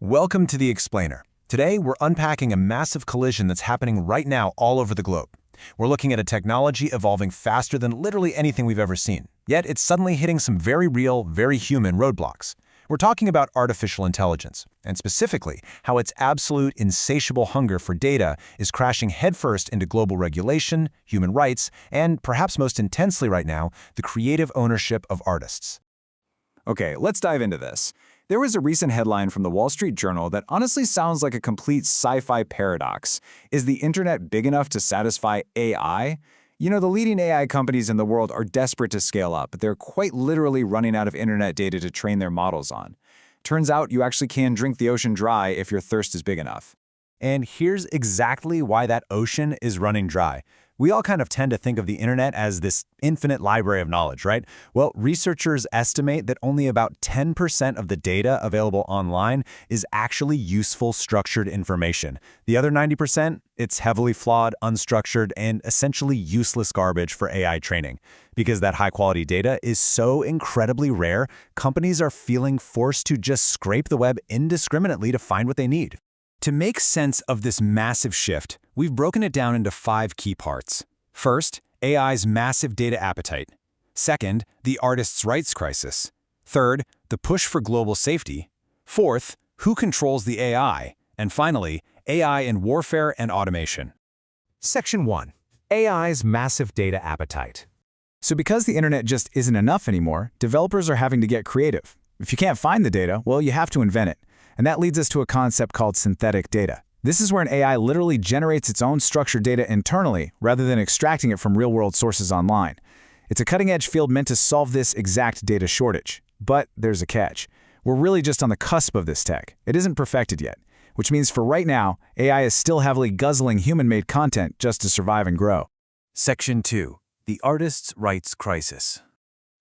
Welcome to The Explainer. Today, we're unpacking a massive collision that's happening right now all over the globe. We're looking at a technology evolving faster than literally anything we've ever seen. Yet it's suddenly hitting some very real, very human roadblocks. We're talking about artificial intelligence, and specifically how its absolute insatiable hunger for data is crashing headfirst into global regulation, human rights, and perhaps most intensely right now, the creative ownership of artists. Okay, let's dive into this. There was a recent headline from the Wall Street Journal that honestly sounds like a complete sci-fi paradox. Is the internet big enough to satisfy AI? You know, the leading AI companies in the world are desperate to scale up, but they're quite literally running out of internet data to train their models on. Turns out you actually can drink the ocean dry if your thirst is big enough. And here's exactly why that ocean is running dry. We all kind of tend to think of the internet as this infinite library of knowledge, right? Well, researchers estimate that only about 10% of the data available online is actually useful structured information. The other 90%, it's heavily flawed, unstructured, and essentially useless garbage for AI training. Because that high-quality data is so incredibly rare, companies are feeling forced to just scrape the web indiscriminately to find what they need. To make sense of this massive shift, we've broken it down into 5 key parts. First, AI's massive data appetite. Second, the artist's rights crisis. Third, the push for global safety. Fourth, who controls the AI? And finally, AI in warfare and automation. Section 1. AI's massive data appetite. So because the internet just isn't enough anymore, developers are having to get creative. If you can't find the data, well, you have to invent it. And that leads us to a concept called synthetic data. This is where an AI literally generates its own structured data internally rather than extracting it from real-world sources online. It's a cutting-edge field meant to solve this exact data shortage. But there's a catch. We're really just on the cusp of this tech. It isn't perfected yet, which means for right now, AI is still heavily guzzling human-made content just to survive and grow. Section 2. The artist's rights crisis.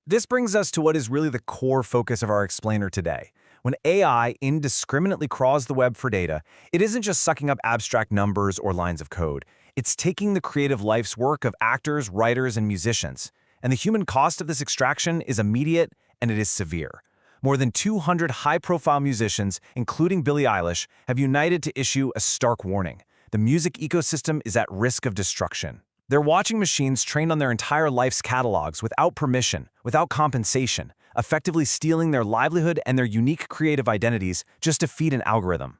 This brings us to what is really the core focus of our explainer today. When AI indiscriminately crawls the web for data, it isn't just sucking up abstract numbers or lines of code. It's taking the creative life's work of actors, writers, and musicians. And the human cost of this extraction is immediate and it is severe. More than 200 high-profile musicians, including Billie Eilish, have united to issue a stark warning. The music ecosystem is at risk of destruction. They're watching machines trained on their entire life's catalogs without permission, without compensation, effectively stealing their livelihood and their unique creative identities just to feed an algorithm.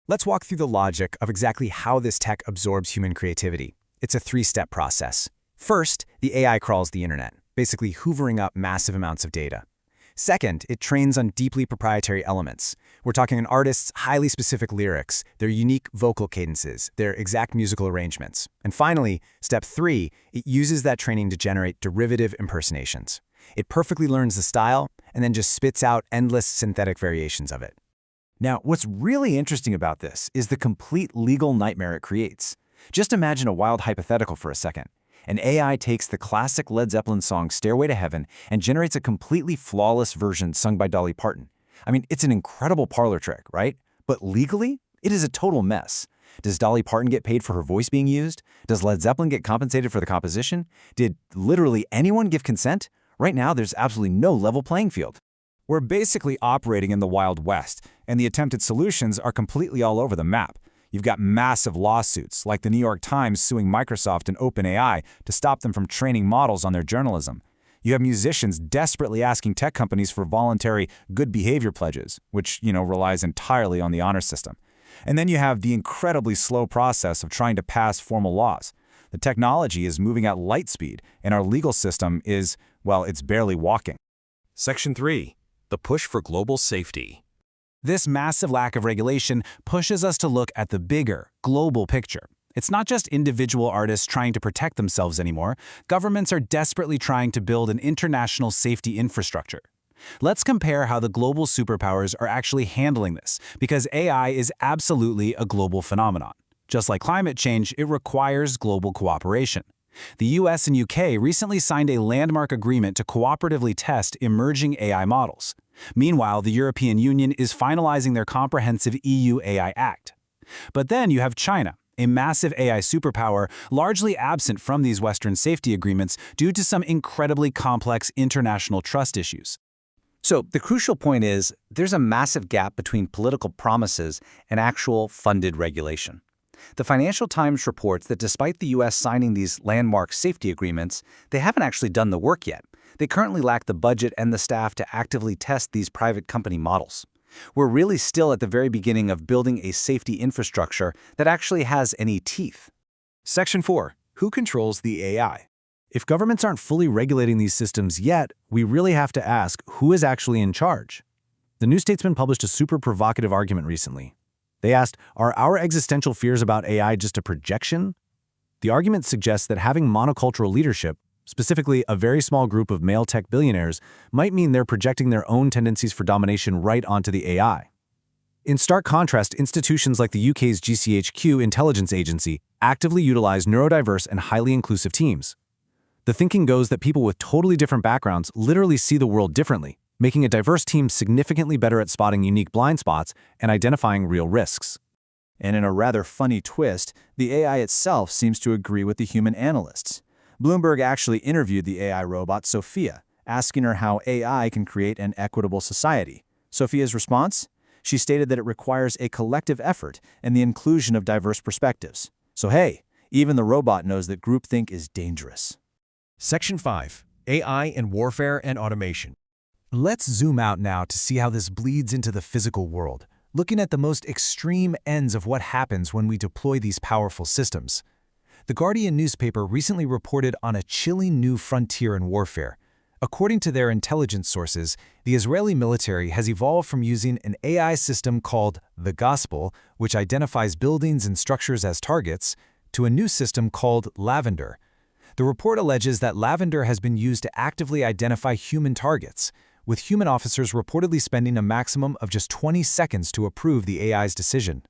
Let's walk through the logic of exactly how this tech absorbs human creativity. It's a 3-step process. First, the AI crawls the internet, basically hoovering up massive amounts of data. Second, it trains on deeply proprietary elements. We're talking an artist's highly specific lyrics, their unique vocal cadences, their exact musical arrangements. And finally, step 3, it uses that training to generate derivative impersonations. It perfectly learns the style and then just spits out endless synthetic variations of it. Now, what's really interesting about this is the complete legal nightmare it creates. Just imagine a wild hypothetical for a second. An AI takes the classic Led Zeppelin song Stairway to Heaven and generates a completely flawless version sung by Dolly Parton. I mean, it's an incredible parlor trick, right? But legally, it is a total mess. Does Dolly Parton get paid for her voice being used? Does Led Zeppelin get compensated for the composition? Did literally anyone give consent? Right now, there's absolutely no level playing field. We're basically operating in the Wild West, and the attempted solutions are completely all over the map. You've got massive lawsuits, like the New York Times suing Microsoft and OpenAI to stop them from training models on their journalism. You have musicians desperately asking tech companies for voluntary good behavior pledges, which, relies entirely on the honor system. And then you have the incredibly slow process of trying to pass formal laws. The technology is moving at light speed, and our legal system is, well, it's barely walking. Section 3. The push for global safety. This massive lack of regulation pushes us to look at the bigger, global picture. It's not just individual artists trying to protect themselves anymore. Governments are desperately trying to build an international safety infrastructure. Let's compare how the global superpowers are actually handling this, because AI is absolutely a global phenomenon. Just like climate change, it requires global cooperation. The US and UK recently signed a landmark agreement to cooperatively test emerging AI models. Meanwhile, the European Union is finalizing their comprehensive EU AI Act. But then you have China, a massive AI superpower largely absent from these Western safety agreements due to some incredibly complex international trust issues. So the crucial point is there's a massive gap between political promises and actual funded regulation. The Financial Times reports that despite the U.S. signing these landmark safety agreements, they haven't actually done the work yet. They currently lack the budget and the staff to actively test these private company models. We're really still at the very beginning of building a safety infrastructure that actually has any teeth. Section 4. Who controls the AI? If governments aren't fully regulating these systems yet, we really have to ask who is actually in charge. The New Statesman published a super provocative argument recently. They asked, are our existential fears about AI just a projection? The argument suggests that having monocultural leadership, specifically a very small group of male tech billionaires, might mean they're projecting their own tendencies for domination right onto the AI. In stark contrast, institutions like the UK's GCHQ intelligence agency actively utilize neurodiverse and highly inclusive teams. The thinking goes that people with totally different backgrounds literally see the world differently, making a diverse team significantly better at spotting unique blind spots and identifying real risks. And in a rather funny twist, the AI itself seems to agree with the human analysts. Bloomberg actually interviewed the AI robot Sophia, asking her how AI can create an equitable society. Sophia's response? She stated that it requires a collective effort and the inclusion of diverse perspectives. So hey, even the robot knows that groupthink is dangerous. Section 5. AI in Warfare and Automation. Let's zoom out now to see how this bleeds into the physical world, looking at the most extreme ends of what happens when we deploy these powerful systems. The Guardian newspaper recently reported on a chilling new frontier in warfare. According to their intelligence sources, the Israeli military has evolved from using an AI system called the Gospel, which identifies buildings and structures as targets, to a new system called Lavender. The report alleges that Lavender has been used to actively identify human targets, with human officers reportedly spending a maximum of just 20 seconds to approve the AI's decision.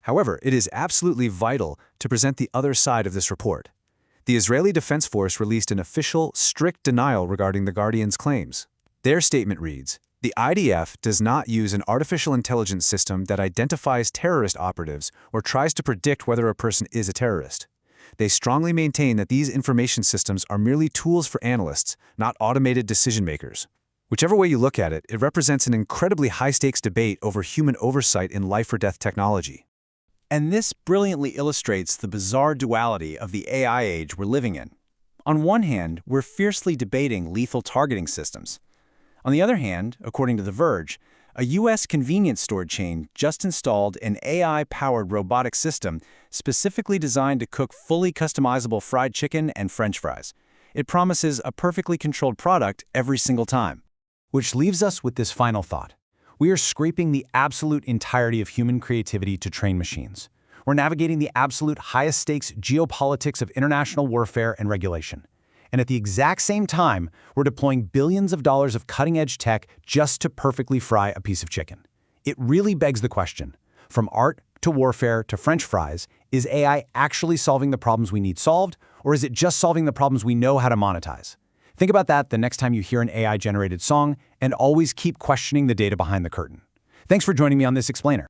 However, it is absolutely vital to present the other side of this report. The Israeli Defense Force released an official, strict denial regarding the Guardian's claims. Their statement reads, "The IDF does not use an artificial intelligence system that identifies terrorist operatives or tries to predict whether a person is a terrorist. They strongly maintain that these information systems are merely tools for analysts, not automated decision-makers." Whichever way you look at it, it represents an incredibly high-stakes debate over human oversight in life-or-death technology. And this brilliantly illustrates the bizarre duality of the AI age we're living in. On one hand, we're fiercely debating lethal targeting systems. On the other hand, according to The Verge, a U.S. convenience store chain just installed an AI-powered robotic system specifically designed to cook fully customizable fried chicken and French fries. It promises a perfectly controlled product every single time. Which leaves us with this final thought. We are scraping the absolute entirety of human creativity to train machines. We're navigating the absolute highest stakes geopolitics of international warfare and regulation. And at the exact same time, we're deploying billions of dollars of cutting-edge tech just to perfectly fry a piece of chicken. It really begs the question, from art to warfare to French fries, is AI actually solving the problems we need solved, or is it just solving the problems we know how to monetize? Think about that the next time you hear an AI-generated song, and always keep questioning the data behind the curtain. Thanks for joining me on this explainer.